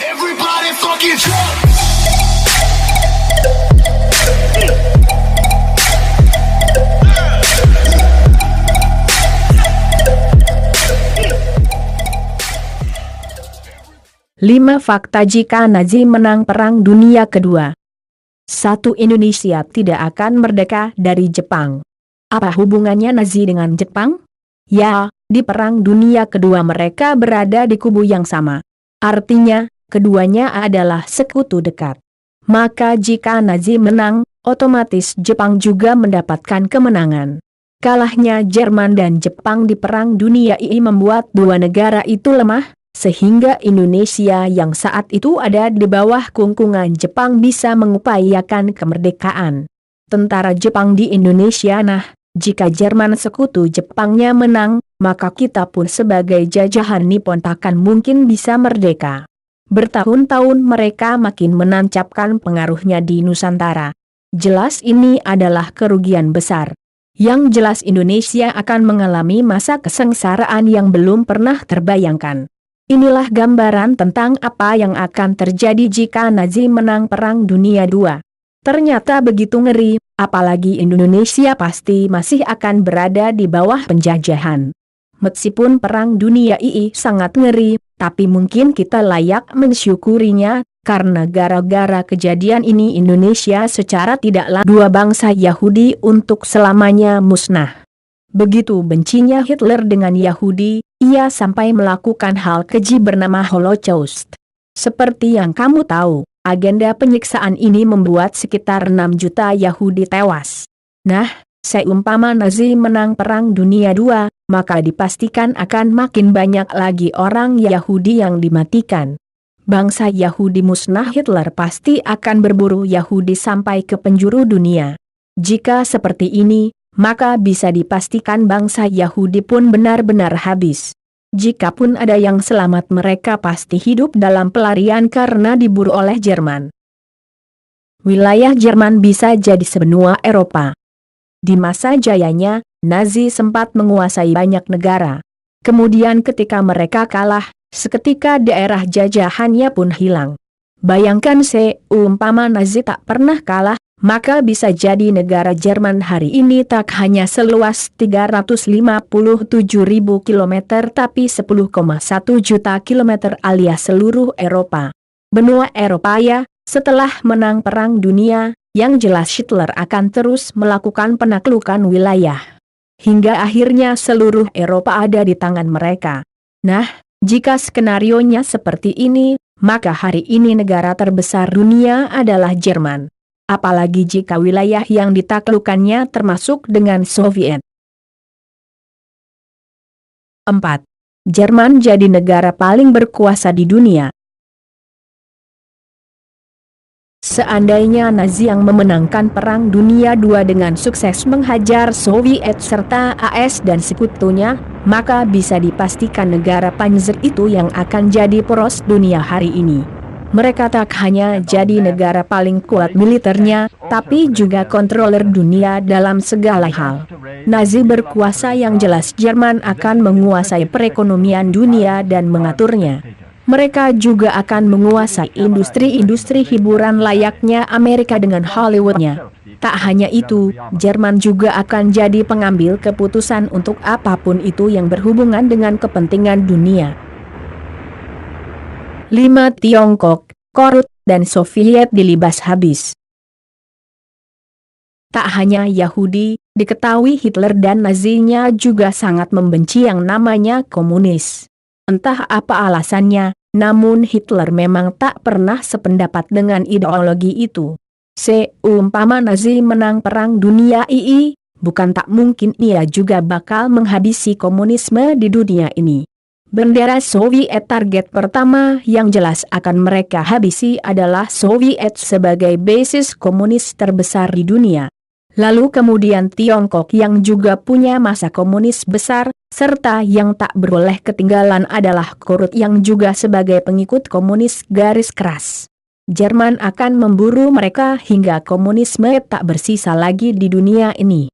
Everybody fucking drunk. Lima fakta jika Nazi menang Perang Dunia Kedua. 1. Indonesia tidak akan merdeka dari Jepang. Apa hubungannya Nazi dengan Jepang? Ya, di Perang Dunia Kedua mereka berada di kubu yang sama. Artinya, keduanya adalah sekutu dekat. Maka jika Nazi menang, otomatis Jepang juga mendapatkan kemenangan. Kalahnya Jerman dan Jepang di Perang Dunia II membuat dua negara itu lemah, sehingga Indonesia yang saat itu ada di bawah kungkungan Jepang bisa mengupayakan kemerdekaan. Tentara Jepang di Indonesia. Nah, jika Jerman sekutu Jepangnya menang, maka kita pun sebagai jajahan Nippon takkan mungkin bisa merdeka. Bertahun-tahun mereka makin menancapkan pengaruhnya di Nusantara. Jelas ini adalah kerugian besar. Yang jelas Indonesia akan mengalami masa kesengsaraan yang belum pernah terbayangkan. Inilah gambaran tentang apa yang akan terjadi jika Nazi menang Perang Dunia II. Ternyata begitu ngeri, apalagi Indonesia pasti masih akan berada di bawah penjajahan. Meskipun Perang Dunia II sangat ngeri, tapi mungkin kita layak mensyukurinya, karena gara-gara kejadian ini Indonesia secara tidaklah dua bangsa Yahudi untuk selamanya musnah. Begitu bencinya Hitler dengan Yahudi, ia sampai melakukan hal keji bernama Holocaust. Seperti yang kamu tahu, agenda penyiksaan ini membuat sekitar 6 juta Yahudi tewas. Nah, seumpama Nazi menang Perang Dunia II, maka dipastikan akan makin banyak lagi orang Yahudi yang dimatikan. Bangsa Yahudi musnah, Hitler pasti akan berburu Yahudi sampai ke penjuru dunia. Jika seperti ini, maka bisa dipastikan bangsa Yahudi pun benar-benar habis. Jikapun ada yang selamat, mereka pasti hidup dalam pelarian karena diburu oleh Jerman. Wilayah Jerman bisa jadi sebenua Eropa. Di masa jayanya, Nazi sempat menguasai banyak negara. Kemudian ketika mereka kalah, seketika daerah jajahannya pun hilang. Bayangkan seumpama Nazi tak pernah kalah, maka bisa jadi negara Jerman hari ini tak hanya seluas 357.000 km tapi 10,1 juta kilometer alias seluruh Eropa. Benua Eropa ya, setelah menang Perang Dunia, yang jelas Hitler akan terus melakukan penaklukan wilayah. Hingga akhirnya seluruh Eropa ada di tangan mereka. Nah, jika skenarionya seperti ini, maka hari ini negara terbesar dunia adalah Jerman. Apalagi jika wilayah yang ditaklukannya termasuk dengan Soviet. 4. Jerman jadi negara paling berkuasa di dunia. Seandainya Nazi yang memenangkan Perang Dunia II dengan sukses menghajar Soviet serta AS dan sekutunya, maka bisa dipastikan negara Panzer itu yang akan jadi poros dunia hari ini. Mereka tak hanya jadi negara paling kuat militernya, tapi juga kontroler dunia dalam segala hal. Nazi berkuasa, yang jelas Jerman akan menguasai perekonomian dunia dan mengaturnya. Mereka juga akan menguasai industri-industri hiburan layaknya Amerika dengan Hollywoodnya. Tak hanya itu, Jerman juga akan jadi pengambil keputusan untuk apapun itu yang berhubungan dengan kepentingan dunia. 5. Tiongkok, Korut, dan Soviet dilibas habis. Tak hanya Yahudi, diketahui Hitler dan Nazinya juga sangat membenci yang namanya komunis. Entah apa alasannya, namun Hitler memang tak pernah sependapat dengan ideologi itu. Seumpama Nazi menang Perang Dunia II, bukan tak mungkin ia juga bakal menghabisi komunisme di dunia ini. Bendera Soviet target pertama yang jelas akan mereka habisi adalah Soviet sebagai basis komunis terbesar di dunia. Lalu kemudian Tiongkok yang juga punya masa komunis besar, serta yang tak boleh ketinggalan adalah Korut yang juga sebagai pengikut komunis garis keras. Jerman akan memburu mereka hingga komunisme tak bersisa lagi di dunia ini.